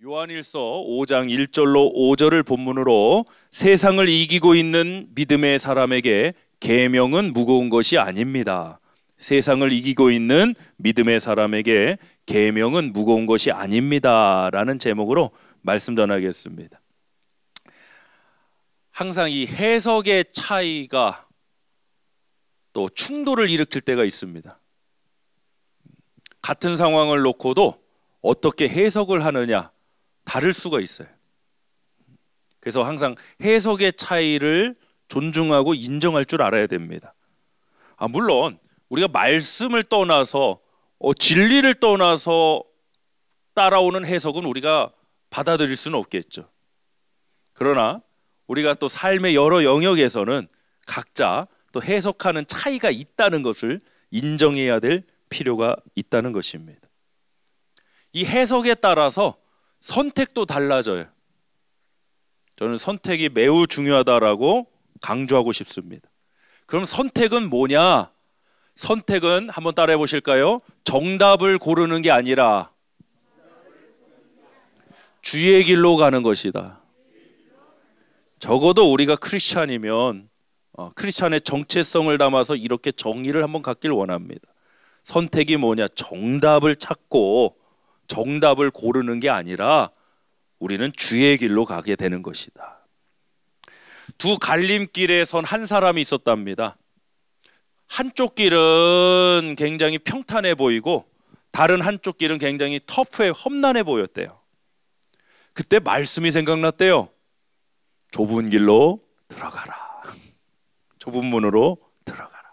요한일서 5장 1절로 5절을 본문으로 세상을 이기고 있는 믿음의 사람에게 계명은 무거운 것이 아닙니다. 세상을 이기고 있는 믿음의 사람에게 계명은 무거운 것이 아닙니다 라는 제목으로 말씀 전하겠습니다. 항상 이 해석의 차이가 또 충돌을 일으킬 때가 있습니다. 같은 상황을 놓고도 어떻게 해석을 하느냐 다를 수가 있어요. 그래서 항상 해석의 차이를 존중하고 인정할 줄 알아야 됩니다. 물론 우리가 말씀을 떠나서 진리를 떠나서 따라오는 해석은 우리가 받아들일 수는 없겠죠. 그러나 우리가 또 삶의 여러 영역에서는 각자 또 해석하는 차이가 있다는 것을 인정해야 될 필요가 있다는 것입니다. 이 해석에 따라서 선택도 달라져요. 저는 선택이 매우 중요하다라고 강조하고 싶습니다. 그럼 선택은 뭐냐? 선택은 한번 따라해 보실까요? 정답을 고르는 게 아니라 주의 길로 가는 것이다. 적어도 우리가 크리스찬이면 크리스찬의 정체성을 담아서 이렇게 정의를 한번 갖길 원합니다. 선택이 뭐냐? 정답을 찾고 정답을 고르는 게 아니라 우리는 주의 길로 가게 되는 것이다. 두 갈림길에 선 한 사람이 있었답니다. 한쪽 길은 굉장히 평탄해 보이고 다른 한쪽 길은 굉장히 터프해 험난해 보였대요. 그때 말씀이 생각났대요. 좁은 길로 들어가라. 좁은 문으로 들어가라.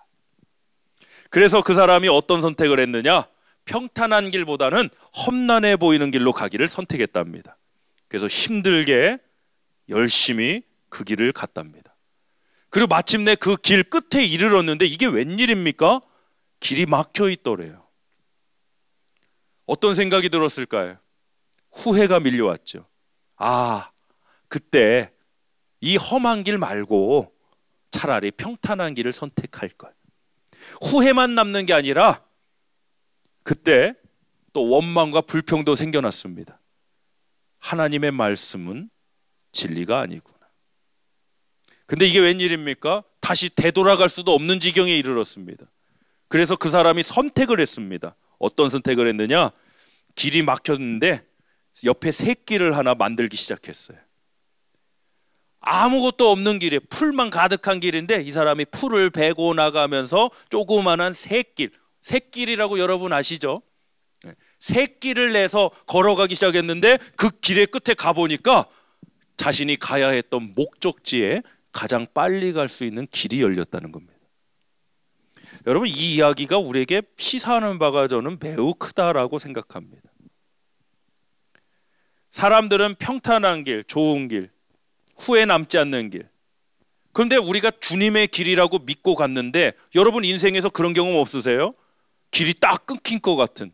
그래서 그 사람이 어떤 선택을 했느냐? 평탄한 길보다는 험난해 보이는 길로 가기를 선택했답니다. 그래서 힘들게 열심히 그 길을 갔답니다. 그리고 마침내 그 길 끝에 이르렀는데 이게 웬일입니까? 길이 막혀 있더래요. 어떤 생각이 들었을까요? 후회가 밀려왔죠. 그때 이 험한 길 말고 차라리 평탄한 길을 선택할 걸. 후회만 남는 게 아니라 그때 또 원망과 불평도 생겨났습니다. 하나님의 말씀은 진리가 아니구나. 근데 이게 웬일입니까? 다시 되돌아갈 수도 없는 지경에 이르렀습니다. 그래서 그 사람이 선택을 했습니다. 어떤 선택을 했느냐? 길이 막혔는데 옆에 샛길을 하나 만들기 시작했어요. 아무것도 없는 길에 풀만 가득한 길인데 이 사람이 풀을 베고 나가면서 조그만한 샛길이라고 여러분 아시죠? 샛길을 내서 걸어가기 시작했는데 그 길의 끝에 가보니까 자신이 가야 했던 목적지에 가장 빨리 갈 수 있는 길이 열렸다는 겁니다. 여러분, 이 이야기가 우리에게 시사하는 바가 저는 매우 크다라고 생각합니다. 사람들은 평탄한 길, 좋은 길, 후회 남지 않는 길, 그런데 우리가 주님의 길이라고 믿고 갔는데 여러분 인생에서 그런 경험 없으세요? 길이 딱 끊긴 것 같은,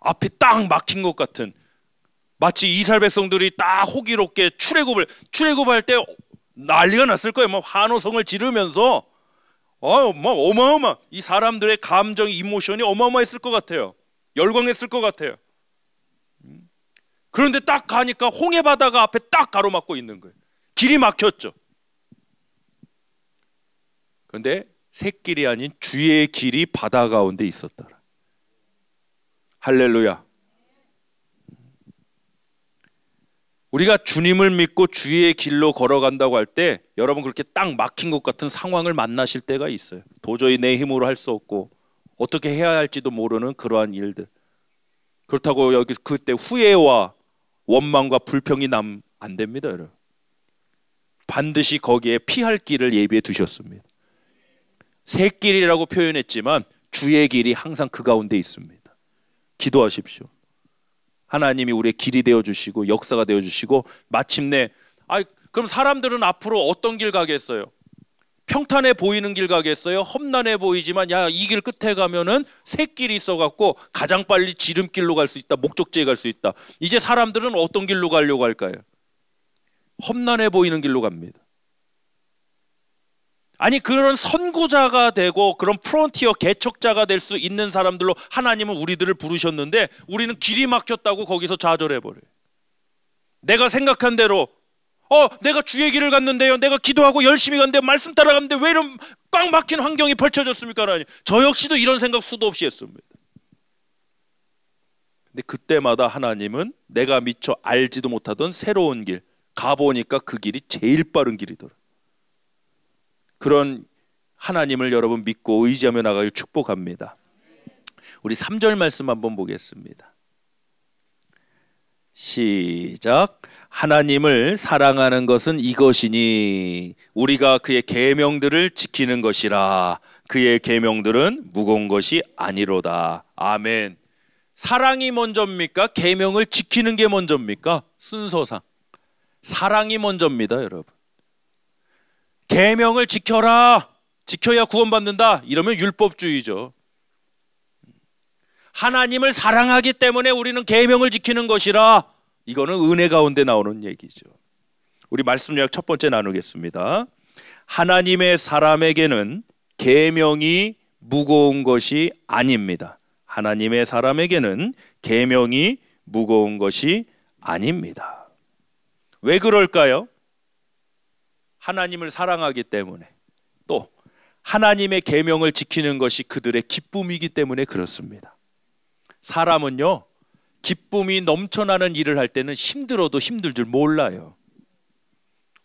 앞이 딱 막힌 것 같은, 마치 이스라엘 백성들이 딱 호기롭게 출애굽할 때 난리가 났을 거예요. 막 환호성을 지르면서 어마어마 이 사람들의 감정, 이모션이 어마어마했을 것 같아요. 열광했을 것 같아요. 그런데 딱 가니까 홍해 바다가 앞에 딱 가로막고 있는 거예요. 길이 막혔죠. 그런데 샛길이 아닌 주의 길이 바다 가운데 있었더라. 할렐루야. 우리가 주님을 믿고 주의 길로 걸어간다고 할 때 여러분 그렇게 딱 막힌 것 같은 상황을 만나실 때가 있어요. 도저히 내 힘으로 할 수 없고 어떻게 해야 할지도 모르는 그러한 일들. 그렇다고 여기 그때 후회와 원망과 불평이 나면 안 됩니다, 여러분. 반드시 거기에 피할 길을 예비해 두셨습니다. 샛길이라고 표현했지만 주의 길이 항상 그 가운데 있습니다. 기도하십시오. 하나님이 우리의 길이 되어주시고 역사가 되어주시고 마침내 그럼 사람들은 앞으로 어떤 길 가겠어요? 평탄해 보이는 길 가겠어요? 험난해 보이지만 이 길 끝에 가면은 샛길이 있어갖고 가장 빨리 지름길로 갈 수 있다, 목적지에 갈 수 있다. 이제 사람들은 어떤 길로 가려고 할까요? 험난해 보이는 길로 갑니다. 아니 그런 선구자가 되고 그런 프론티어 개척자가 될 수 있는 사람들로 하나님은 우리들을 부르셨는데 우리는 길이 막혔다고 거기서 좌절해버려요. 내가 생각한 대로 내가 주의 길을 갔는데요, 내가 기도하고 열심히 갔는데 말씀 따라갔는데 왜 이런 꽉 막힌 환경이 펼쳐졌습니까? 라니, 저 역시도 이런 생각 수도 없이 했습니다. 근데 그때마다 하나님은 내가 미처 알지도 못하던 새로운 길, 가보니까 그 길이 제일 빠른 길이더라. 그런 하나님을 여러분 믿고 의지하며 나가길 축복합니다. 우리 3절 말씀 한번 보겠습니다. 시작. 하나님을 사랑하는 것은 이것이니 우리가 그의 계명들을 지키는 것이라. 그의 계명들은 무거운 것이 아니로다. 아멘. 사랑이 먼저입니까? 계명을 지키는 게 먼저입니까? 순서상 사랑이 먼저입니다, 여러분. 계명을 지켜라, 지켜야 구원받는다, 이러면 율법주의죠. 하나님을 사랑하기 때문에 우리는 계명을 지키는 것이라, 이거는 은혜 가운데 나오는 얘기죠. 우리 말씀 요약 첫 번째 나누겠습니다. 하나님의 사람에게는 계명이 무거운 것이 아닙니다. 하나님의 사람에게는 계명이 무거운 것이 아닙니다. 왜 그럴까요? 하나님을 사랑하기 때문에, 또 하나님의 계명을 지키는 것이 그들의 기쁨이기 때문에 그렇습니다. 사람은요, 기쁨이 넘쳐나는 일을 할 때는 힘들어도 힘들 줄 몰라요.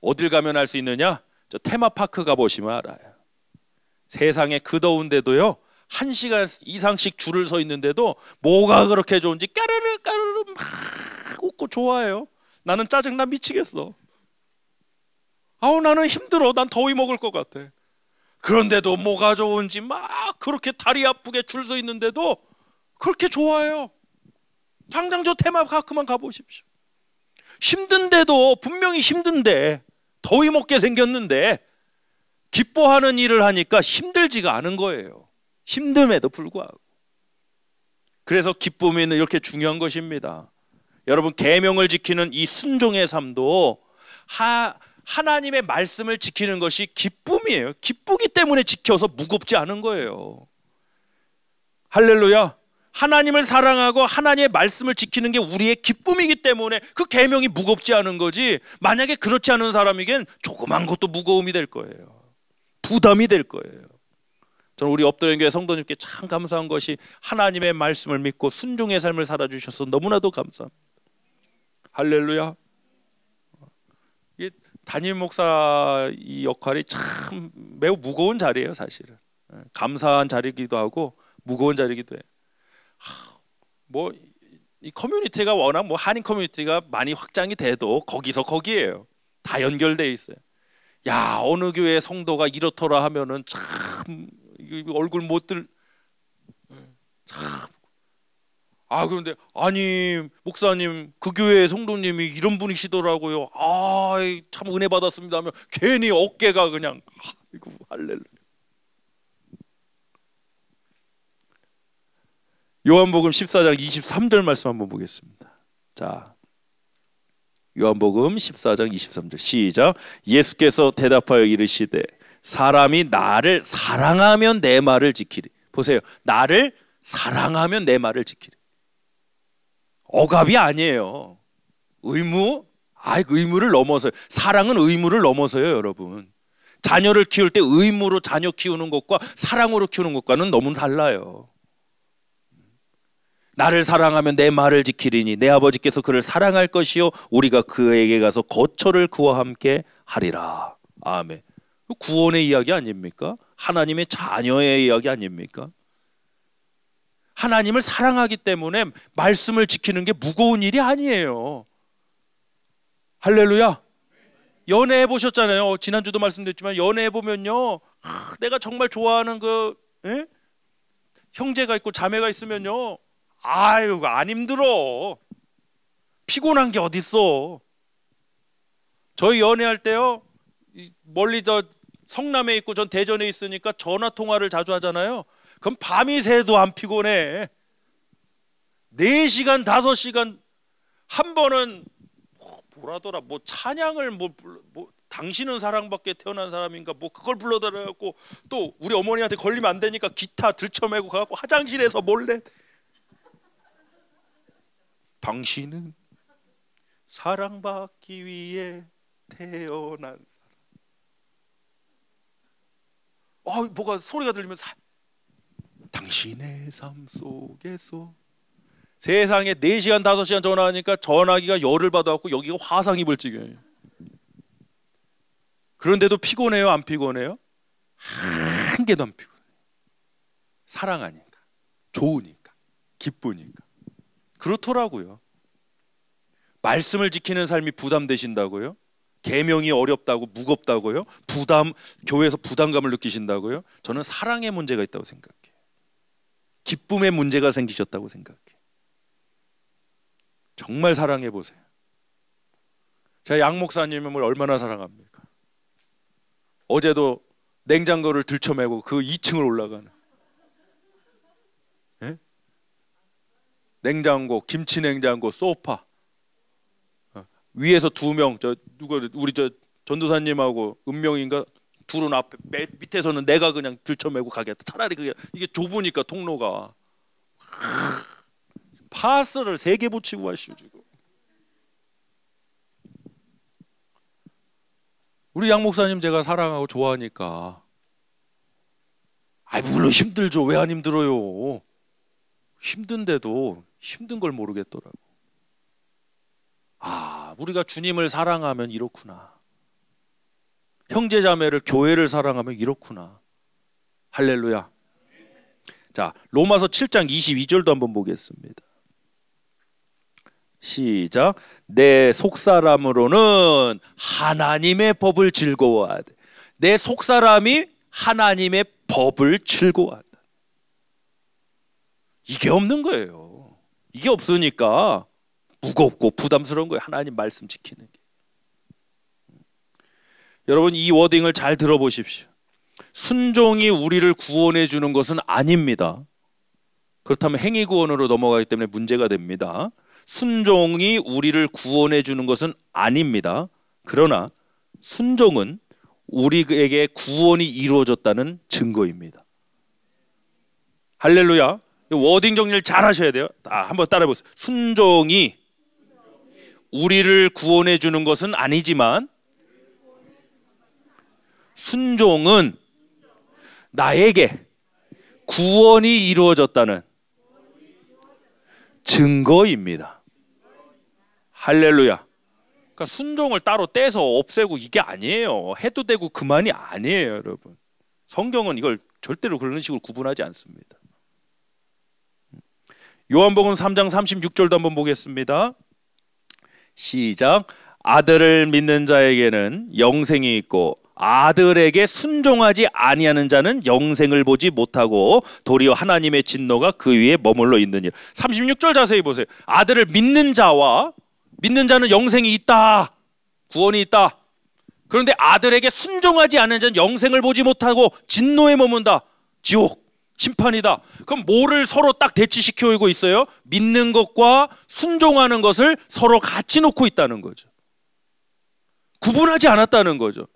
어딜 가면 알 수 있느냐? 저 테마파크 가보시면 알아요. 세상에 그 더운데도요, 1시간 이상씩 줄을 서 있는데도 뭐가 그렇게 좋은지 까르르 까르르 막 웃고 좋아해요. 나는 짜증나 미치겠어. 나는 힘들어. 난 더위 먹을 것 같아. 그런데도 뭐가 좋은지 막 그렇게 다리 아프게 줄 서 있는데도 그렇게 좋아해요. 당장 저 테마파크만 가보십시오. 힘든데도, 분명히 힘든데, 더위 먹게 생겼는데 기뻐하는 일을 하니까 힘들지가 않은 거예요. 힘듦에도 불구하고. 그래서 기쁨은 이렇게 중요한 것입니다. 여러분, 계명을 지키는 이 순종의 삶도 하나님의 말씀을 지키는 것이 기쁨이에요. 기쁘기 때문에 지켜서 무겁지 않은 거예요. 할렐루야. 하나님을 사랑하고 하나님의 말씀을 지키는 게 우리의 기쁨이기 때문에 그 계명이 무겁지 않은 거지, 만약에 그렇지 않은 사람에겐 조그만 것도 무거움이 될 거예요. 부담이 될 거예요. 저는 우리 엎드린 교회 성도님께 참 감사한 것이 하나님의 말씀을 믿고 순종의 삶을 살아주셔서 너무나도 감사합니다. 할렐루야. 담임 목사 이 역할이 참 매우 무거운 자리예요, 사실은. 감사한 자리이기도 하고 무거운 자리이기도 해요. 이 커뮤니티가 워낙 한인 커뮤니티가 많이 확장이 돼도 거기서 거기에요. 다 연결돼 있어요. 야, 어느 교회 성도가 이렇더라 하면은 참 얼굴 못 들. 참. 그런데 아니 목사님, 그 교회 성도님이 이런 분이시더라고요. 참 은혜 받았습니다 하면 괜히 어깨가 그냥 이거 할렐루야. 요한복음 14장 23절 말씀 한번 보겠습니다. 자, 요한복음 14장 23절 시작. 예수께서 대답하여 이르시되 사람이 나를 사랑하면 내 말을 지키리. 보세요. 나를 사랑하면 내 말을 지키리. 억압이 아니에요. 의무? 의무를 넘어서요. 사랑은 의무를 넘어서요, 여러분. 자녀를 키울 때 의무로 자녀 키우는 것과 사랑으로 키우는 것과는 너무 달라요. 나를 사랑하면 내 말을 지키리니 내 아버지께서 그를 사랑할 것이요 우리가 그에게 가서 거처를 그와 함께 하리라. 아멘. 구원의 이야기 아닙니까? 하나님의 자녀의 이야기 아닙니까? 하나님을 사랑하기 때문에 말씀을 지키는 게 무거운 일이 아니에요. 할렐루야. 연애해 보셨잖아요. 지난주도 말씀드렸지만 연애해 보면요, 내가 정말 좋아하는 형제가 있고 자매가 있으면요, 안 힘들어. 피곤한 게 어딨어. 저희 연애할 때요, 멀리 저 성남에 있고 전 대전에 있으니까 전화 통화를 자주 하잖아요. 그럼 밤이 새도 안 피곤해. 4시간 5시간 한 번은 뭐라더라, 찬양을 당신은 사랑받게 태어난 사람인가 그걸 불러달라고, 또 우리 어머니한테 걸리면 안 되니까 기타 들쳐매고 가갖고 화장실에서 몰래 당신은 사랑받기 위해 태어난 사람. 뭐가 소리가 들리면 당신의 삶 속에서. 세상에 4시간 5시간 전화하니까 전화기가 열을 받아갖고 여기가 화상 입을 지경이에요. 그런데도 피곤해요? 안 피곤해요? 한 개도 안 피곤해요. 사랑하니까, 좋으니까, 기쁘니까. 그렇더라고요. 말씀을 지키는 삶이 부담되신다고요? 계명이 어렵다고, 무겁다고요? 교회에서 부담감을 느끼신다고요? 저는 사랑의 문제가 있다고 생각해요. 기쁨의 문제가 생기셨다고 생각해요. 정말 사랑해 보세요. 제가 양 목사님을 얼마나 사랑합니까? 어제도 냉장고를 들쳐매고 그 2층을 올라가는, 예? 냉장고, 김치 냉장고, 소파, 위에서 2명, 우리 전도사님하고 은명인가 둘은 앞에, 밑에서는 내가 그냥 들쳐매고 가겠다. 차라리 이게 좁으니까 통로가. 파스를 3개 붙이고 하시오 지금. 우리 양 목사님 제가 사랑하고 좋아하니까. 물론 힘들죠. 왜 안 힘들어요? 힘든데도 힘든 걸 모르겠더라고. 우리가 주님을 사랑하면 이렇구나. 형제자매를, 교회를 사랑하면 이렇구나. 할렐루야. 자, 로마서 7장 22절도 한번 보겠습니다. 시작. 내 속사람으로는 하나님의 법을 즐거워하되. 내 속사람이 하나님의 법을 즐거워한다. 이게 없는 거예요. 이게 없으니까 무겁고 부담스러운 거예요. 하나님 말씀 지키는 게. 여러분, 이 워딩을 잘 들어보십시오. 순종이 우리를 구원해 주는 것은 아닙니다. 그렇다면 행위 구원으로 넘어가기 때문에 문제가 됩니다. 순종이 우리를 구원해 주는 것은 아닙니다. 그러나 순종은 우리에게 구원이 이루어졌다는 증거입니다. 할렐루야. 워딩 정리를 잘 하셔야 돼요. 한번 따라해 보세요. 순종이 우리를 구원해 주는 것은 아니지만 순종은 나에게 구원이 이루어졌다는 증거입니다. 할렐루야. 그러니까 순종을 따로 떼서 없애고 이게 아니에요. 해도 되고 그만이 아니에요, 여러분. 성경은 이걸 절대로 그런 식으로 구분하지 않습니다. 요한복음 3장 36절도 한번 보겠습니다. 시작. 아들을 믿는 자에게는 영생이 있고 아들에게 순종하지 아니하는 자는 영생을 보지 못하고 도리어 하나님의 진노가 그 위에 머물러 있느니라. 36절 자세히 보세요. 아들을 믿는 자와 믿는 자는 영생이 있다. 구원이 있다. 그런데 아들에게 순종하지 않는 자는 영생을 보지 못하고 진노에 머문다. 지옥, 심판이다. 그럼 뭐를 서로 딱 대치시키고 있어요? 믿는 것과 순종하는 것을 서로 같이 놓고 있다는 거죠. 구분하지 않았다는 거죠.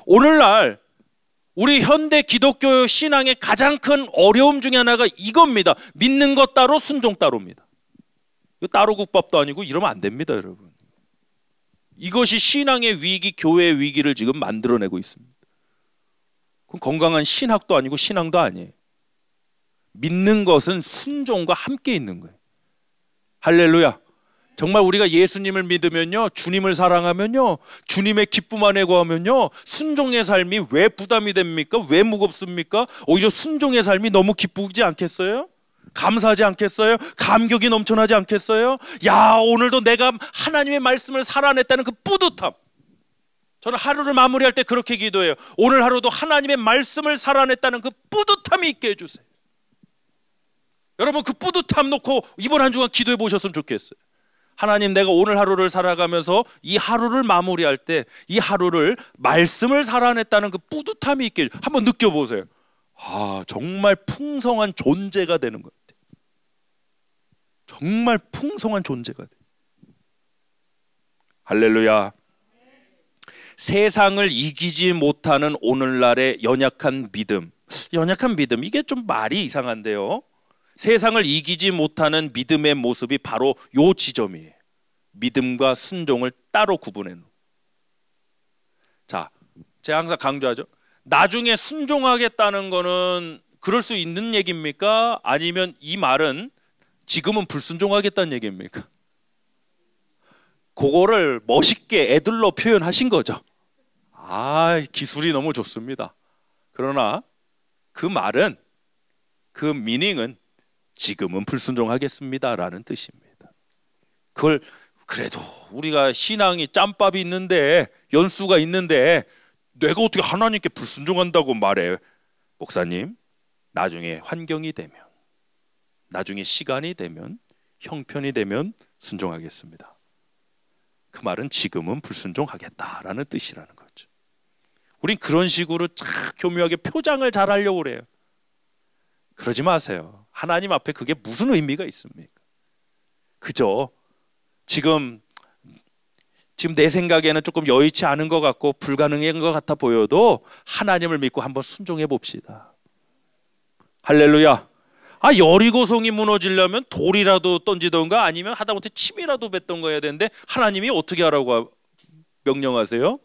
오늘날 우리 현대 기독교 신앙의 가장 큰 어려움 중에 하나가 이겁니다. 믿는 것 따로 순종 따로입니다. 이거 따로 국밥도 아니고 이러면 안 됩니다, 여러분. 이것이 신앙의 위기, 교회의 위기를 지금 만들어내고 있습니다. 그럼 건강한 신학도 아니고 신앙도 아니에요. 믿는 것은 순종과 함께 있는 거예요. 할렐루야. 정말 우리가 예수님을 믿으면요, 주님을 사랑하면요, 주님의 기쁨 안에 거하면요, 순종의 삶이 왜 부담이 됩니까? 왜 무겁습니까? 오히려 순종의 삶이 너무 기쁘지 않겠어요? 감사하지 않겠어요? 감격이 넘쳐나지 않겠어요? 야, 오늘도 내가 하나님의 말씀을 살아냈다는 그 뿌듯함. 저는 하루를 마무리할 때 그렇게 기도해요. 오늘 하루도 하나님의 말씀을 살아냈다는 그 뿌듯함이 있게 해주세요. 여러분, 그 뿌듯함 놓고 이번 한 주간 기도해 보셨으면 좋겠어요. 하나님, 내가 오늘 하루를 살아가면서 이 하루를 마무리할 때 이 하루를 말씀을 살아냈다는 그 뿌듯함이 있게 해주세요. 한번 느껴보세요. 정말 풍성한 존재가 되는 것 같아요. 정말 풍성한 존재가 돼요. 할렐루야. 세상을 이기지 못하는 오늘날의 연약한 믿음. 연약한 믿음, 이게 좀 말이 이상한데요. 세상을 이기지 못하는 믿음의 모습이 바로 요 지점이에요. 믿음과 순종을 따로 구분해 놓은. 자, 제가 항상 강조하죠. 나중에 순종하겠다는 거는 그럴 수 있는 얘기입니까? 아니면 이 말은 지금은 불순종하겠다는 얘기입니까? 그거를 멋있게 애들로 표현하신 거죠. 아, 기술이 너무 좋습니다. 그러나 그 말은, 그 미닝은 지금은 불순종하겠습니다라는 뜻입니다. 그걸 그래도 우리가 신앙이 짬밥이 있는데, 연수가 있는데 내가 어떻게 하나님께 불순종한다고 말해? 목사님, 나중에 환경이 되면, 나중에 시간이 되면, 형편이 되면 순종하겠습니다. 그 말은 지금은 불순종하겠다라는 뜻이라는 거죠. 우린 그런 식으로 참 교묘하게 표장을 잘 하려고 그래요. 그러지 마세요. 하나님 앞에 그게 무슨 의미가 있습니까? 그저 지금 내 생각에는 조금 여의치 않은 것 같고 불가능한 것 같아 보여도 하나님을 믿고 한번 순종해 봅시다. 할렐루야. 아, 여리고성이 무너지려면 돌이라도 던지던가 아니면 하다못해 침이라도 뱉던가 해야 되는데 하나님이 어떻게 하라고 명령하세요?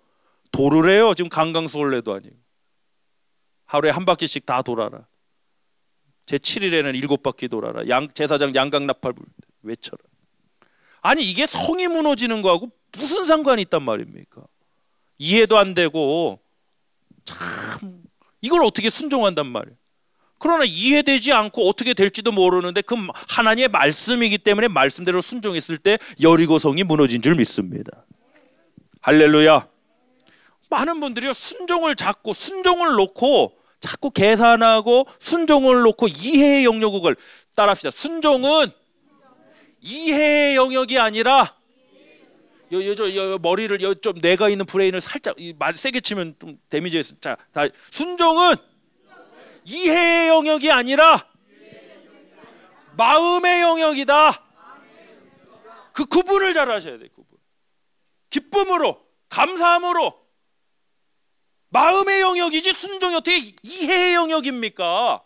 돌을 해요. 지금 강강수월래도 아니고. 하루에 한 바퀴씩 다 돌아라. 제7일에는 7바퀴 돌아라. 제사장 양강나팔 외쳐라. 아니, 이게 성이 무너지는 거하고 무슨 상관이 있단 말입니까? 이해도 안 되고 참 이걸 어떻게 순종한단 말이에요. 그러나 이해되지 않고 어떻게 될지도 모르는데 그 하나님의 말씀이기 때문에 말씀대로 순종했을 때 여리고성이 무너진 줄 믿습니다. 할렐루야. 많은 분들이 순종을 잡고 순종을 놓고 자꾸 계산하고 순종을 놓고 이해의 영역을 따라합시다. 순종은 이해의 영역이 아니라 머리를 좀 내가 있는 브레인을 살짝 세게 치면 좀 데미지 있어. 자, 순종은 이해의 영역이 아니라 마음의 영역이다. 그 구분을 잘 하셔야 돼요. 구분. 기쁨으로, 감사함으로. 마음의 영역이지 순종이 어떻게 이해의 영역입니까?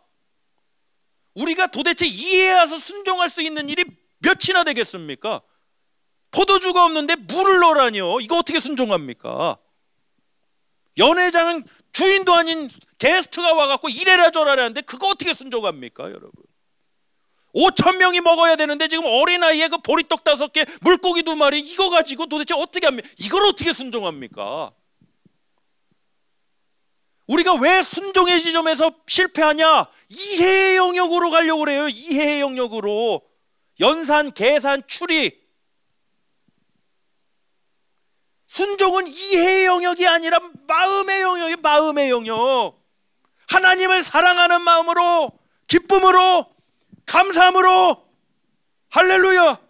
우리가 도대체 이해해서 순종할 수 있는 일이 몇이나 되겠습니까? 포도주가 없는데 물을 넣으라니요. 이거 어떻게 순종합니까? 연회장은 주인도 아닌 게스트가 와갖고 이래라 저래라 하는데 그거 어떻게 순종합니까, 여러분? 5,000명이 먹어야 되는데 지금 어린아이에 그 보리떡 5개, 물고기 2마리 이거 가지고 도대체 어떻게 합니까? 이걸 어떻게 순종합니까? 우리가 왜 순종의 지점에서 실패하냐? 이해의 영역으로 가려고 그래요. 이해의 영역으로. 연산, 계산, 추리. 순종은 이해의 영역이 아니라 마음의 영역이 마음의 영역. 하나님을 사랑하는 마음으로, 기쁨으로, 감사함으로. 할렐루야.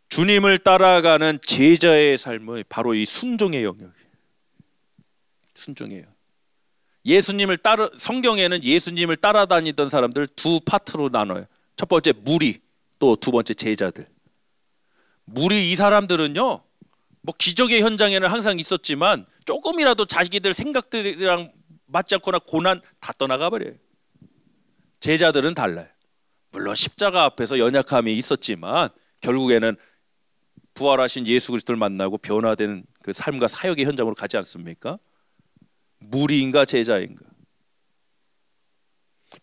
주님을 따라가는 제자의 삶은 바로 이 순종의 영역이에요. 순종이에요. 성경에는 예수님을 따라다니던 사람들 두 파트로 나눠요. 첫 번째 무리, 또 두 번째 제자들. 무리 이 사람들은요, 뭐 기적의 현장에는 항상 있었지만 조금이라도 자기들 생각들이랑 맞지 않거나 고난 다 떠나가 버려요. 제자들은 달라요. 물론 십자가 앞에서 연약함이 있었지만 결국에는 부활하신 예수 그리스도를 만나고 변화된 그 삶과 사역의 현장으로 가지 않습니까? 무리인가 제자인가?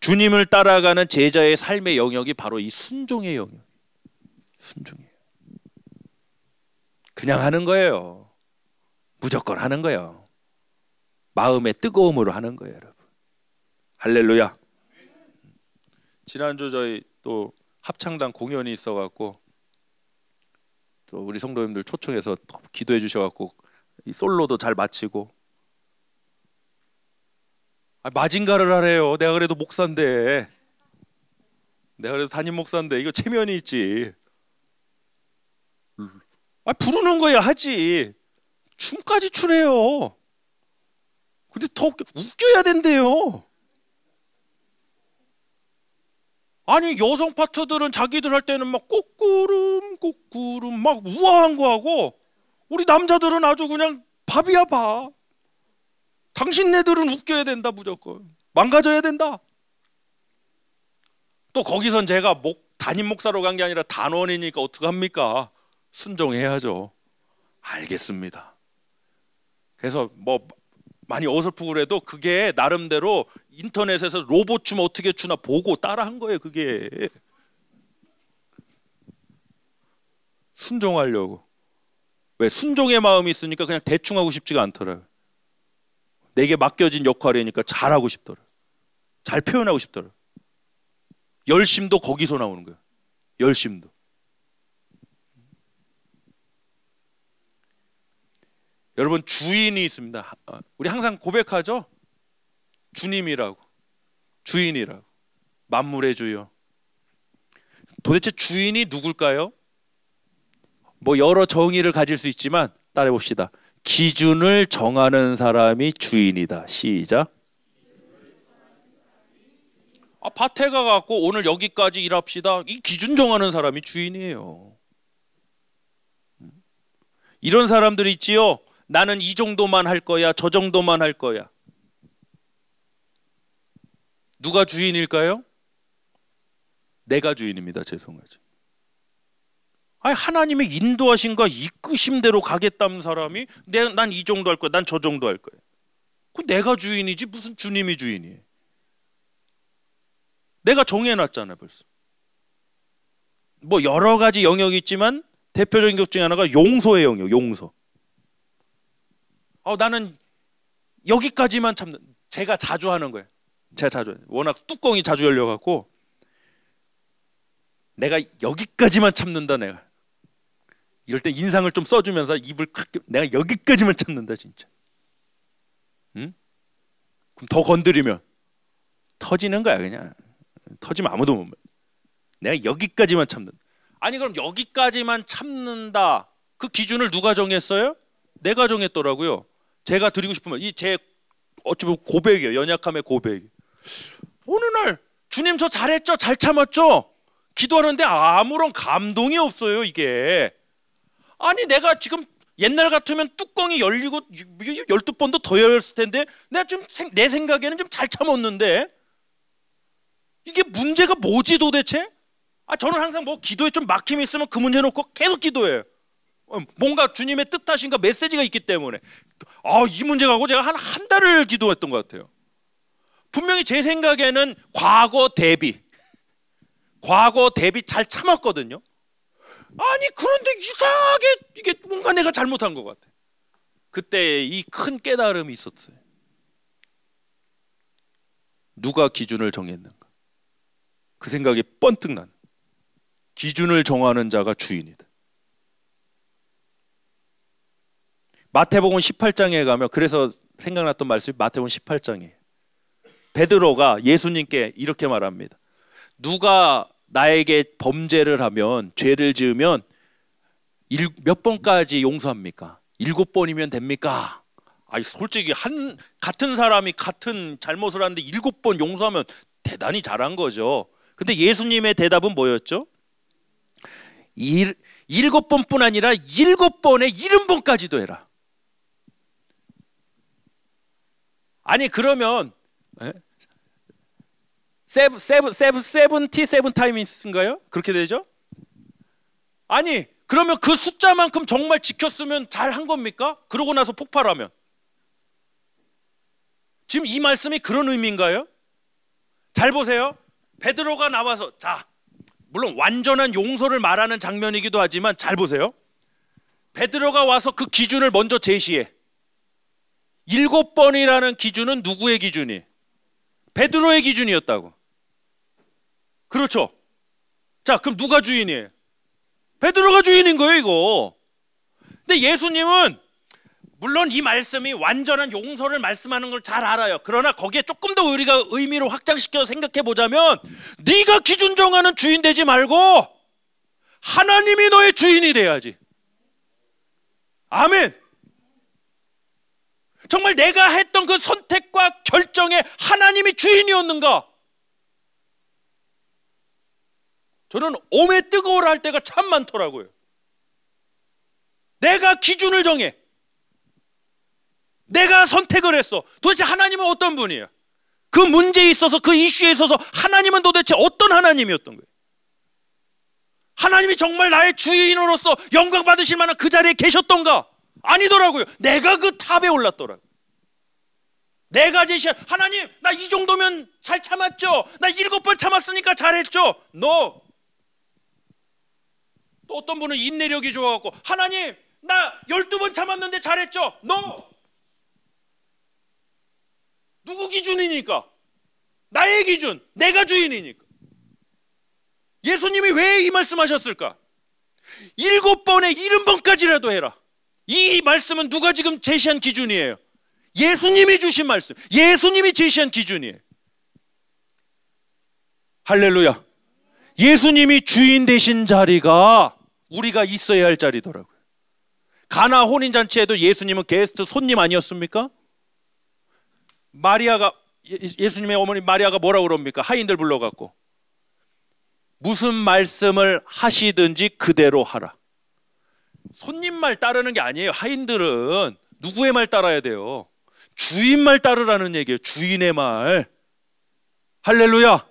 주님을 따라가는 제자의 삶의 영역이 바로 이 순종의 영역. 순종이에요. 그냥 하는 거예요. 무조건 하는 거예요. 마음의 뜨거움으로 하는 거예요, 여러분. 할렐루야. 지난주 저희 또 합창단 공연이 있어갖고 또 우리 성도님들 초청해서 기도해 주셔갖고 이 솔로도 잘 마치고. 마징가를 하래요. 내가 그래도 목사인데, 내가 그래도 담임 목사인데 이거 체면이 있지. 부르는 거야 하지. 춤까지 추래요. 근데 더 웃겨야 된대요. 아니 여성 파트들은 자기들 할 때는 막 꽃구름 막 우아한 거 하고 우리 남자들은 아주 그냥 밥이야 밥. 당신네들은 웃겨야 된다 무조건. 망가져야 된다. 또 거기선 제가 담임 목사로 간 게 아니라 단원이니까 어떡합니까? 순종해야죠. 알겠습니다. 그래서 뭐 많이 어설프고 그래도 그게 나름대로 인터넷에서 로봇 춤 어떻게 추나 보고 따라한 거예요. 그게 순종하려고. 왜? 순종의 마음이 있으니까 그냥 대충 하고 싶지가 않더라고요. 내게 맡겨진 역할이니까 잘하고 싶더라고요. 잘 표현하고 싶더라고요. 열심도 거기서 나오는 거예요. 열심도. 여러분, 주인이 있습니다. 우리 항상 고백하죠. 주님이라고, 주인이라고, 만물의 주요. 도대체 주인이 누굴까요? 뭐 여러 정의를 가질 수 있지만 따라해 봅시다. 기준을 정하는 사람이 주인이다. 시작. 밭에 가갖고 오늘 여기까지 일합시다. 이 기준 정하는 사람이 주인이에요. 이런 사람들이 있지요. 나는 이 정도만 할 거야, 저 정도만 할 거야. 누가 주인일까요? 내가 주인입니다. 죄송하죠. 아니, 하나님의 인도하심과 이끄심대로 가겠다는 사람이 난 이 정도 할 거야, 난 저 정도 할 거야. 그 내가 주인이지 무슨 주님이 주인이에요. 내가 정해놨잖아요. 벌써. 뭐 여러 가지 영역이 있지만 대표적인 것 중에 하나가 용서의 영역. 용서. 나는 여기까지만 참는. 제가 자주 하는 거예요. 제가 자주 해요. 워낙 뚜껑이 자주 열려갖고 내가 여기까지만 참는다. 내가 이럴 때 인상을 좀 써주면서 입을 내가 여기까지만 참는다. 진짜. 응? 그럼 더 건드리면 터지는 거야. 그냥 터지면 아무도 못. 내가 여기까지만 참는다. 아니 그럼 여기까지만 참는다. 그 기준을 누가 정했어요? 내가 정했더라고요. 제가 드리고 싶으면 이 제 어찌 보면 고백이에요. 연약함의 고백. 어느 날 주님 저 잘했죠? 잘 참았죠? 기도하는데 아무런 감동이 없어요. 이게. 아니 내가 지금 옛날 같으면 뚜껑이 열리고 12번도 더 열렸을 텐데 내가 좀 내 생각에는 좀 잘 참았는데 이게 문제가 뭐지 도대체? 저는 항상 뭐 기도에 좀 막힘이 있으면 그 문제 놓고 계속 기도해요. 뭔가 주님의 뜻하신가 메시지가 있기 때문에. 이 문제가 하고 제가 한 달을 기도했던 것 같아요. 분명히 제 생각에는 과거 대비 잘 참았거든요. 아니 그런데 이상하게 이게 뭔가 내가 잘못한 것 같아. 그때 이 큰 깨달음이 있었어요. 누가 기준을 정했는가? 그 생각이 번뜩 난. 기준을 정하는 자가 주인이다. 마태복음 18장에 가면 그래서 생각났던 말씀이 마태복음 18장이에요. 베드로가 예수님께 이렇게 말합니다. 누가 나에게 범죄를 하면 죄를 지으면 몇 번까지 용서합니까? 7번이면 됩니까? 솔직히 같은 사람이 같은 잘못을 하는데 7번 용서하면 대단히 잘한 거죠. 근데 예수님의 대답은 뭐였죠? 7번뿐 아니라 7번에 70번까지도 해라. 아니 그러면 77 타임인가요? 그렇게 되죠? 아니 그러면 그 숫자만큼 정말 지켰으면 잘한 겁니까? 그러고 나서 폭발하면 지금 이 말씀이 그런 의미인가요? 잘 보세요. 베드로가 나와서 물론 완전한 용서를 말하는 장면이기도 하지만 잘 보세요. 베드로가 와서 그 기준을 먼저 제시해. 7번이라는 기준은 누구의 기준이? 베드로의 기준이었다고. 그렇죠? 그럼 누가 주인이에요? 베드로가 주인인 거예요, 이거. 근데 예수님은 물론 이 말씀이 완전한 용서를 말씀하는 걸 잘 알아요. 그러나 거기에 조금 더 우리가 의미를 확장시켜서 생각해 보자면 네가 기준 정하는 주인 되지 말고 하나님이 너의 주인이 돼야지. 아멘. 정말 내가 했던 그 선택과 결정에 하나님이 주인이었는가? 저는 오매 뜨거워라 할 때가 참 많더라고요. 내가 기준을 정해. 내가 선택을 했어. 도대체 하나님은 어떤 분이에요? 그 문제에 있어서, 그 이슈에 있어서 하나님은 도대체 어떤 하나님이었던 거예요? 하나님이 정말 나의 주인으로서 영광 받으실 만한 그 자리에 계셨던가? 아니더라고요. 내가 그 탑에 올랐더라고요. 내가 제시한, 하나님 나 이 정도면 잘 참았죠? 나 7번 참았으니까 잘했죠? No. 또 어떤 분은 인내력이 좋아갖고, 하나님 나 12번 참았는데 잘했죠? No. 누구 기준이니까? 나의 기준, 내가 주인이니까. 예수님이 왜 이 말씀하셨을까? 7번에 70번까지라도 해라. 이 말씀은 누가 지금 제시한 기준이에요? 예수님이 주신 말씀, 예수님이 제시한 기준이에요. 할렐루야. 예수님이 주인 되신 자리가 우리가 있어야 할 자리더라고요. 가나 혼인잔치에도 예수님은 게스트 손님 아니었습니까? 마리아가, 예수님의 어머니 마리아가 뭐라고 그럽니까? 하인들 불러갖고 무슨 말씀을 하시든지 그대로 하라. 손님 말 따르는 게 아니에요. 하인들은 누구의 말 따라야 돼요? 주인 말 따르라는 얘기예요. 주인의 말. 할렐루야.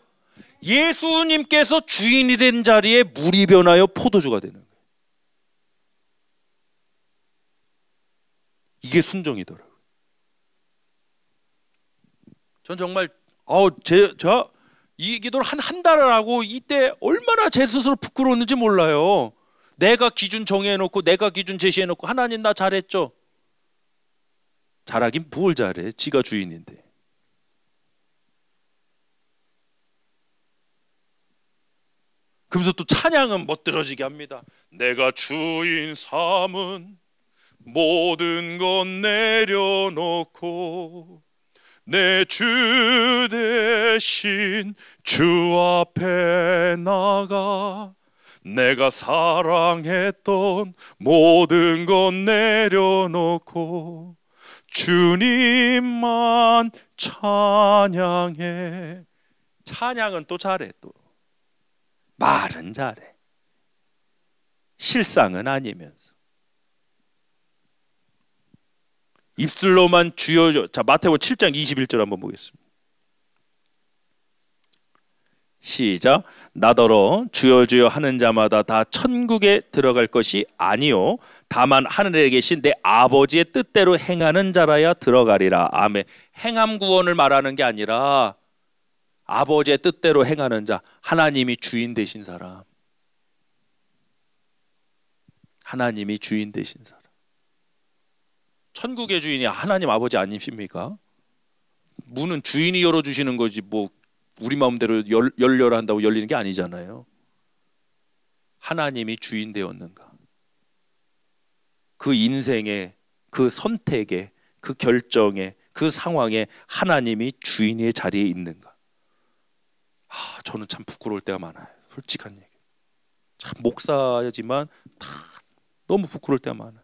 예수님께서 주인이 된 자리에 물이 변하여 포도주가 되는 거예요. 이게 순종이더라고요. 전 정말 이 기도를 한 달을 하고 이때 얼마나 제 스스로 부끄러웠는지 몰라요. 내가 기준 정해놓고, 내가 기준 제시해놓고, 하나님 나 잘했죠? 잘하긴 뭘 잘해, 지가 주인인데. 그러면서 또 찬양은 멋들어지게 합니다. 내가 주인 삼은 모든 것 내려놓고 내 주 대신 주 앞에 나가 내가 사랑했던 모든 것 내려놓고 주님만 찬양해. 찬양은 또 잘해. 또 말은 잘해. 실상은 아니면서 입술로만 주여. 자, 마태복음 7장 21절 한번 보겠습니다. 시작. 나더러 주여 주여 하는 자마다 다 천국에 들어갈 것이 아니요 다만 하늘에 계신 내 아버지의 뜻대로 행하는 자라야 들어가리라. 아멘. 행함 구원을 말하는 게 아니라 아버지의 뜻대로 행하는 자, 하나님이 주인 되신 사람, 하나님이 주인 되신 사람. 천국의 주인이 하나님 아버지 아니십니까? 문은 주인이 열어주시는 거지 뭐 우리 마음대로 열려라 한다고 열리는 게 아니잖아요. 하나님이 주인 되었는가? 그 인생에, 그 선택에, 그 결정에, 그 상황에 하나님이 주인의 자리에 있는가? 저는 참 부끄러울 때가 많아요. 솔직한 얘기. 참 목사지만 다 너무 부끄러울 때가 많아요.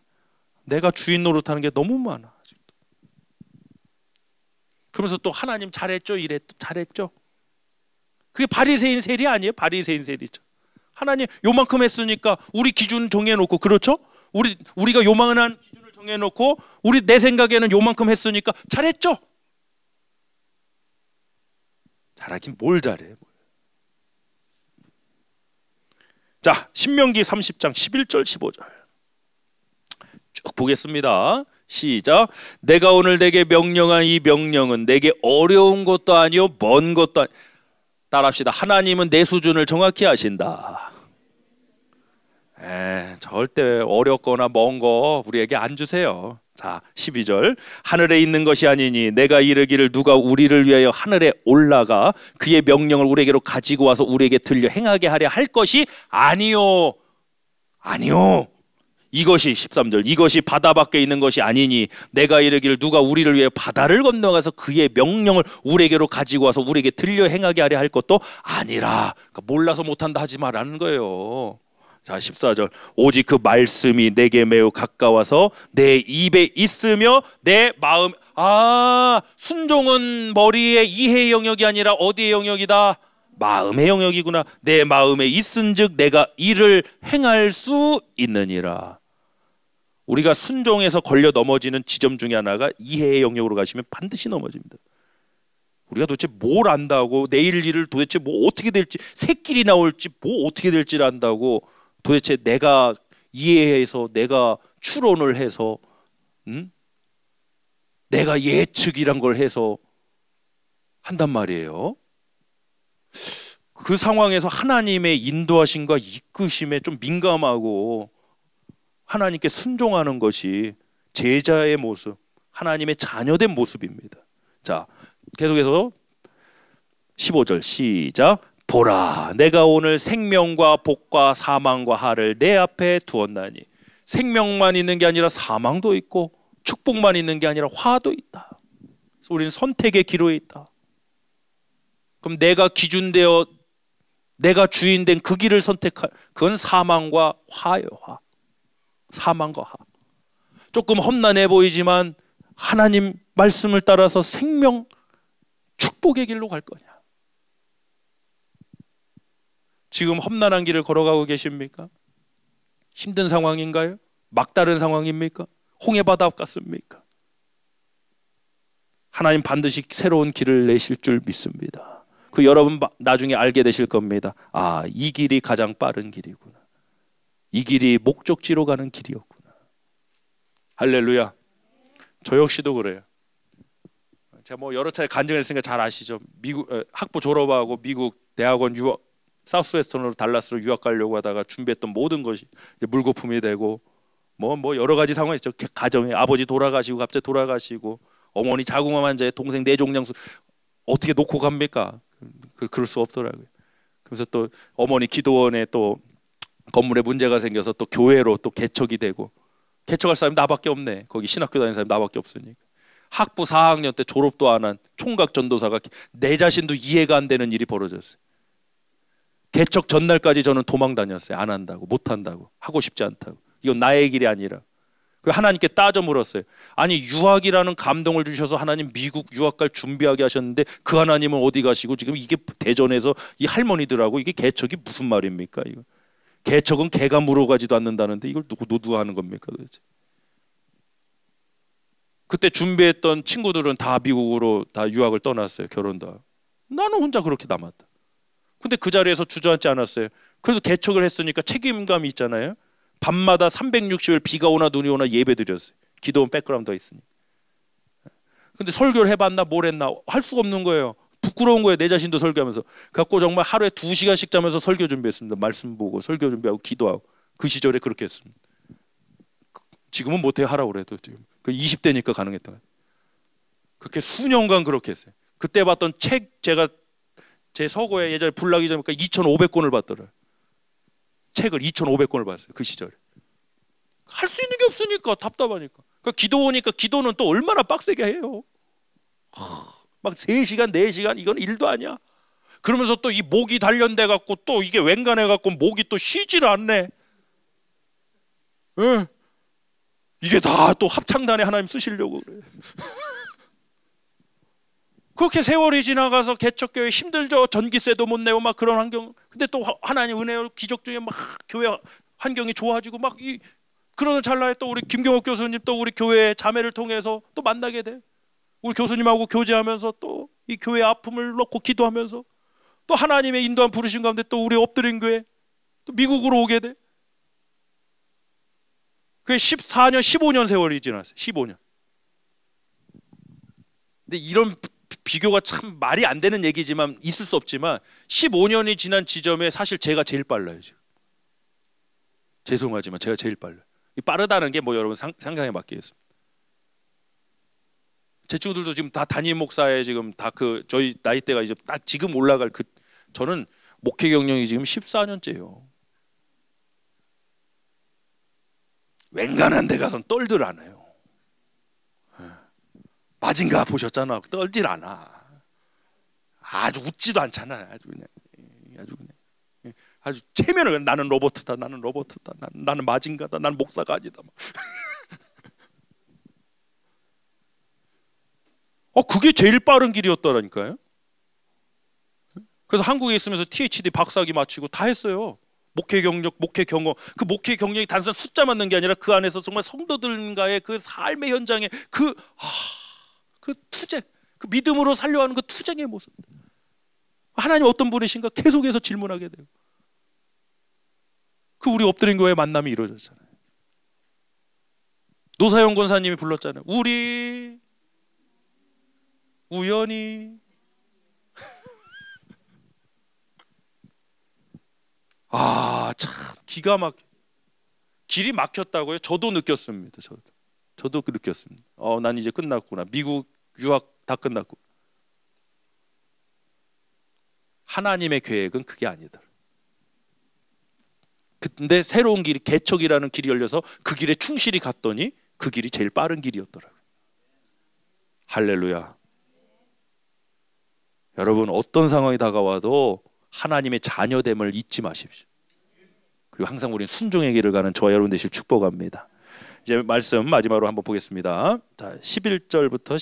내가 주인 노릇하는 게 너무 많아. 아직도. 그러면서 또 하나님 잘했죠, 이랬죠, 잘했죠. 그게 바리새인 세리 아니에요? 바리새인 세리죠. 하나님 요만큼 했으니까 우리 기준 정해놓고, 그렇죠? 우리가 요만한 기준을 정해놓고 내 생각에는 요만큼 했으니까 잘했죠. 잘하긴 뭘 잘해. 자, 신명기 30장 11절 15절 쭉 보겠습니다. 시작. 내가 오늘 내게 명령한 이 명령은 내게 어려운 것도 아니요 먼 것도 아니요. 따라합시다. 하나님은 내 수준을 정확히 아신다. 절대 어렵거나 먼 거 우리에게 안 주세요. 자, 12절. 하늘에 있는 것이 아니니 내가 이르기를 누가 우리를 위하여 하늘에 올라가 그의 명령을 우리에게로 가지고 와서 우리에게 들려 행하게 하려 할 것이 아니요. 아니요. 이것이 13절. 이것이 바다 밖에 있는 것이 아니니 내가 이르기를 누가 우리를 위해 바다를 건너가서 그의 명령을 우리에게로 가지고 와서 우리에게 들려 행하게 하려 할 것도 아니라. 그러니까 몰라서 못한다 하지 말라는 거예요. 자, 14절. 오직 그 말씀이 내게 매우 가까워서 내 입에 있으며 내 마음. 순종은 머리의 이해 영역이 아니라 어디의 영역이다? 마음의 영역이구나. 내 마음에 있은즉 내가 이를 행할 수 있느니라. 우리가 순종해서 걸려 넘어지는 지점 중에 하나가 이해의 영역으로 가시면 반드시 넘어집니다. 우리가 도대체 뭘 안다고, 내일 일을 도대체 뭐 어떻게 될지, 새끼리 나올지 뭐 어떻게 될지를 안다고 도대체 내가 이해해서 내가 추론을 해서 내가 예측이란 걸 해서 한단 말이에요. 그 상황에서 하나님의 인도하심과 이끄심에 좀 민감하고 하나님께 순종하는 것이 제자의 모습, 하나님의 자녀된 모습입니다. 자, 계속해서 15절 시작. 보라, 내가 오늘 생명과 복과 사망과 화를 내 앞에 두었나니. 생명만 있는 게 아니라 사망도 있고 축복만 있는 게 아니라 화도 있다. 그래서 우리는 선택의 기로에 있다. 그럼 내가 기준되어 내가 주인된 그 길을 선택할, 그건 사망과 화예요. 화. 사망과 화. 조금 험난해 보이지만 하나님 말씀을 따라서 생명, 축복의 길로 갈 거냐? 지금 험난한 길을 걸어가고 계십니까? 힘든 상황인가요? 막다른 상황입니까? 홍해바다 같습니까? 하나님 반드시 새로운 길을 내실 줄 믿습니다. 그 여러분 나중에 알게 되실 겁니다. 아, 이 길이 가장 빠른 길이구나. 이 길이 목적지로 가는 길이었구나. 할렐루야. 저 역시도 그래요. 제가 뭐 여러 차례 간증했으니까 잘 아시죠. 미국 학부 졸업하고 미국 대학원 유학, 사우스웨스턴으로 달라스로 유학 가려고 하다가 준비했던 모든 것이 이제 물거품이 되고 뭐 여러 가지 상황이 있죠. 가정에 아버지 돌아가시고 갑자기 돌아가시고 어머니 자궁암 환자에 동생 뇌종양수 어떻게 놓고 갑니까? 그럴 수 없더라고요. 그래서 또 어머니 기도원에 또 건물에 문제가 생겨서 또 교회로 또 개척이 되고, 개척할 사람이 나밖에 없네. 거기 신학교 다니는 사람이 나밖에 없으니까. 학부 4학년 때 졸업도 안 한 총각 전도사가 내 자신도 이해가 안 되는 일이 벌어졌어요. 개척 전날까지 저는 도망 다녔어요. 안 한다고, 못 한다고, 하고 싶지 않다고. 이건 나의 길이 아니라. 하나님께 따져 물었어요. 아니, 유학이라는 감동을 주셔서 하나님 미국 유학 갈 준비하게 하셨는데 그 하나님은 어디 가시고 지금 이게 대전에서 이 할머니들하고 이게 개척이 무슨 말입니까? 이거 개척은 개가 물어가지도 않는다는데 이걸 누가 하는 겁니까 도대체? 그때 준비했던 친구들은 다 미국으로 다 유학을 떠났어요. 결혼도 하고. 나는 혼자 그렇게 남았다. 근데 그 자리에서 주저앉지 않았어요. 그래도 개척을 했으니까 책임감이 있잖아요. 밤마다 360일 비가 오나 눈이 오나 예배 드렸어요. 기도원 백그라운드가 있으니까. 근데 설교를 해봤나 뭘 했나 할 수가 없는 거예요. 부끄러운 거예요. 내 자신도 설교하면서. 갖고 정말 하루에 2시간씩 자면서 설교 준비했습니다. 말씀 보고 설교 준비하고 기도하고. 그 시절에 그렇게 했습니다. 지금은 못해요. 하라고 그래도 지금. 그 20대니까 가능했다. 그렇게 수년간 그렇게 했어요. 그때 봤던 책, 제가 제 서고에 예전에 불나기 전에 2,500권을 봤더라고요. 책을 2,500권을 봤어요. 그 시절에. 할 수 있는 게 없으니까 답답하니까. 그러니까 기도 오니까 기도는 또 얼마나 빡세게 해요. 막 3시간 4시간 이건 일도 아니야. 그러면서 또 이 목이 단련돼 갖고 또 이게 웬간해 갖고 목이 또 쉬지를 않네. 응. 이게 다 또 합창단에 하나님 쓰시려고 그래. 그렇게 세월이 지나가서 개척교회 힘들죠. 전기세도 못 내고 막 그런 환경. 근데 또 하나님 은혜로 기적 중에 막 교회 환경이 좋아지고 막 이 그러는 찰나에 또 우리 김경옥 교수님 또 우리 교회 자매를 통해서 또 만나게 돼. 우리 교수님하고 교제하면서 또 이 교회 아픔을 놓고 기도하면서 또 하나님의 인도한 부르신 가운데 또 우리 엎드린 교회 또 미국으로 오게 돼. 그게 14년 15년 세월이 지났어요. 15년. 근데 이런 비교가 참 말이 안 되는 얘기지만 있을 수 없지만 15년이 지난 지점에 사실 제가 제일 빨라요. 지금. 죄송하지만 제가 제일 빨라요. 이 빠르다는 게 뭐 여러분 상상에 맡기겠습니다. 제 친구들도 지금 다 담임 목사에 지금 다 그 저희 나이대가 이제 딱 지금 올라갈 그 저는 목회 경력이 지금 14년째예요. 웬간한 데 가선 떨들 않아요. 마징가 보셨잖아. 떨질 않아. 아주 웃지도 않잖아. 아주 그냥 아주 체면을 나는 로버트다. 나는 로버트다. 나는 마징가다. 나는 목사가 아니다. 그게 제일 빠른 길이었다라니까요. 그래서 한국에 있으면서 THD 박사학위 마치고 다 했어요. 목회 경력, 목회 경험. 그 목회 경력이 단순한 숫자 맞는 게 아니라 그 안에서 정말 성도들과의 그 삶의 현장에 그 투쟁, 그 믿음으로 살려고 하는 그 투쟁의 모습. 하나님 어떤 분이신가 계속해서 질문하게 돼요. 그 우리 엎드린 교회 만남이 이루어졌잖아요. 노사영 권사님이 불렀잖아요. 우리 우연히 참 기가 막 길이 막혔다고요? 저도 느꼈습니다. 저도 느꼈습니다. 난 이제 끝났구나. 미국 유학 다 끝났고. 하나님의 계획은 그게 아니다. 근데 새로운 길이 개척이라는 길이 열려서 그 길에 충실히 갔더니 그 길이 제일 빠른 길이었더라고요. 할렐루야. 여러분 어떤 상황이 다가와도 하나님의 자녀됨을 잊지 마십시오. 그리고 항상 우리는 순종의 길을 가는 저와 여러분 되실 축복합니다. 이제 말씀 마지막으로 한번 보겠습니다. 자, 11절부터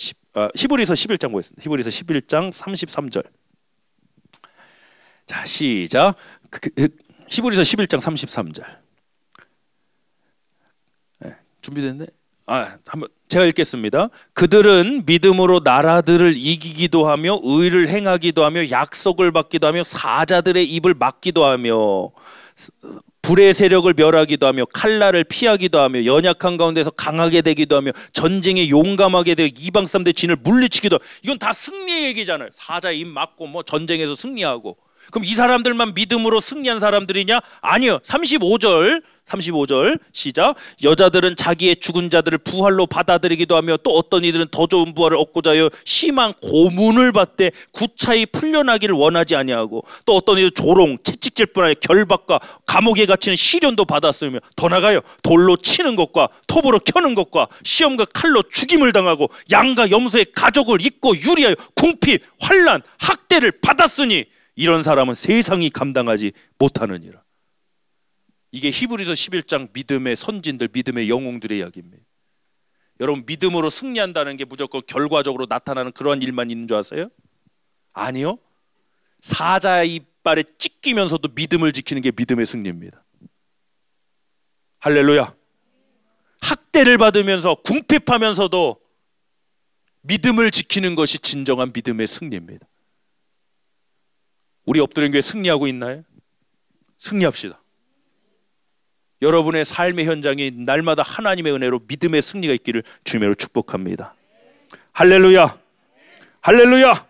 히브리서 11장 보겠습니다. 히브리서 11장 33절. 자, 시작. 히브리서 11장 33절. 네, 준비됐네? 한번 제가 읽겠습니다. 그들은 믿음으로 나라들을 이기기도 하며 의를 행하기도 하며 약속을 받기도 하며 사자들의 입을 막기도 하며 불의 세력을 멸하기도 하며 칼날을 피하기도 하며 연약한 가운데서 강하게 되기도 하며 전쟁에 용감하게 되어 이방 사람들의 진을 물리치기도 하며. 이건 다 승리의 얘기잖아요. 사자의 입 막고 뭐 전쟁에서 승리하고. 그럼 이 사람들만 믿음으로 승리한 사람들이냐? 아니요. 35절 시작. 여자들은 자기의 죽은 자들을 부활로 받아들이기도 하며 또 어떤 이들은 더 좋은 부활을 얻고자 하여 심한 고문을 받되 구차히 풀려나기를 원하지 아니하고 또 어떤 이들은 조롱, 채찍질 뿐 아니라 결박과 감옥에 갇히는 시련도 받았으며 더 나가요. 돌로 치는 것과 톱으로 켜는 것과 시험과 칼로 죽임을 당하고 양과 염소의 가족을 잇고 유리하여 궁핍, 환난, 학대를 받았으니 이런 사람은 세상이 감당하지 못하느니라. 이게 히브리서 11장 믿음의 선진들, 믿음의 영웅들의 이야기입니다. 여러분 믿음으로 승리한다는 게 무조건 결과적으로 나타나는 그러한 일만 있는 줄 아세요? 아니요. 사자의 이빨에 찢기면서도 믿음을 지키는 게 믿음의 승리입니다. 할렐루야. 학대를 받으면서 궁핍하면서도 믿음을 지키는 것이 진정한 믿음의 승리입니다. 우리 엎드린 교회 승리하고 있나요? 승리합시다. 여러분의 삶의 현장이 날마다 하나님의 은혜로 믿음의 승리가 있기를 주님으로 축복합니다. 할렐루야. 할렐루야.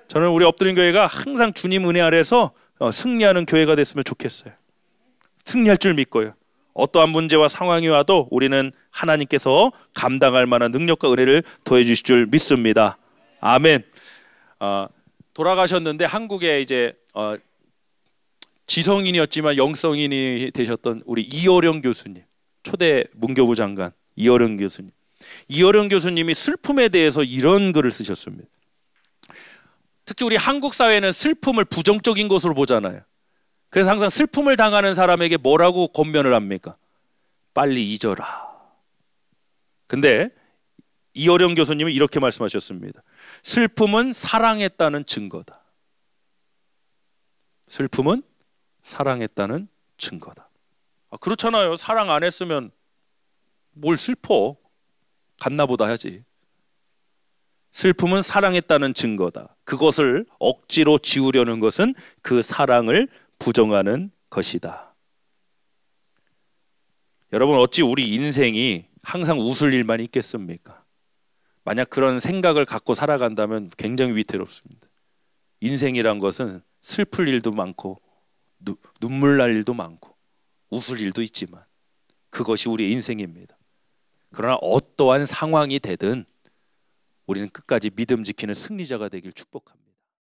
저는 우리 엎드린 교회가 항상 주님 은혜 아래서 승리하는 교회가 됐으면 좋겠어요. 승리할 줄 믿고요. 어떠한 문제와 상황이 와도 우리는 하나님께서 감당할 만한 능력과 은혜를 더해 주실 줄 믿습니다. 아멘. 돌아가셨는데 한국에 이제 지성인이었지만 영성인이 되셨던 우리 이어령 교수님, 초대 문교부 장관 이어령 교수님. 이어령 교수님이 슬픔에 대해서 이런 글을 쓰셨습니다. 특히 우리 한국 사회는 슬픔을 부정적인 것으로 보잖아요. 그래서 항상 슬픔을 당하는 사람에게 뭐라고 권면을 합니까? 빨리 잊어라. 근데 이어령 교수님은 이렇게 말씀하셨습니다. 슬픔은 사랑했다는 증거다. 슬픔은 사랑했다는 증거다. 그렇잖아요. 사랑 안 했으면 뭘 슬퍼? 갔나보다 하지. 슬픔은 사랑했다는 증거다. 그것을 억지로 지우려는 것은 그 사랑을 부정하는 것이다. 여러분 어찌 우리 인생이 항상 웃을 일만 있겠습니까? 만약 그런 생각을 갖고 살아간다면 굉장히 위태롭습니다. 인생이란 것은 슬플 일도 많고 눈물 날 일도 많고 웃을 일도 있지만 그것이 우리의 인생입니다. 그러나 어떠한 상황이 되든 우리는 끝까지 믿음 지키는 승리자가 되길 축복합니다.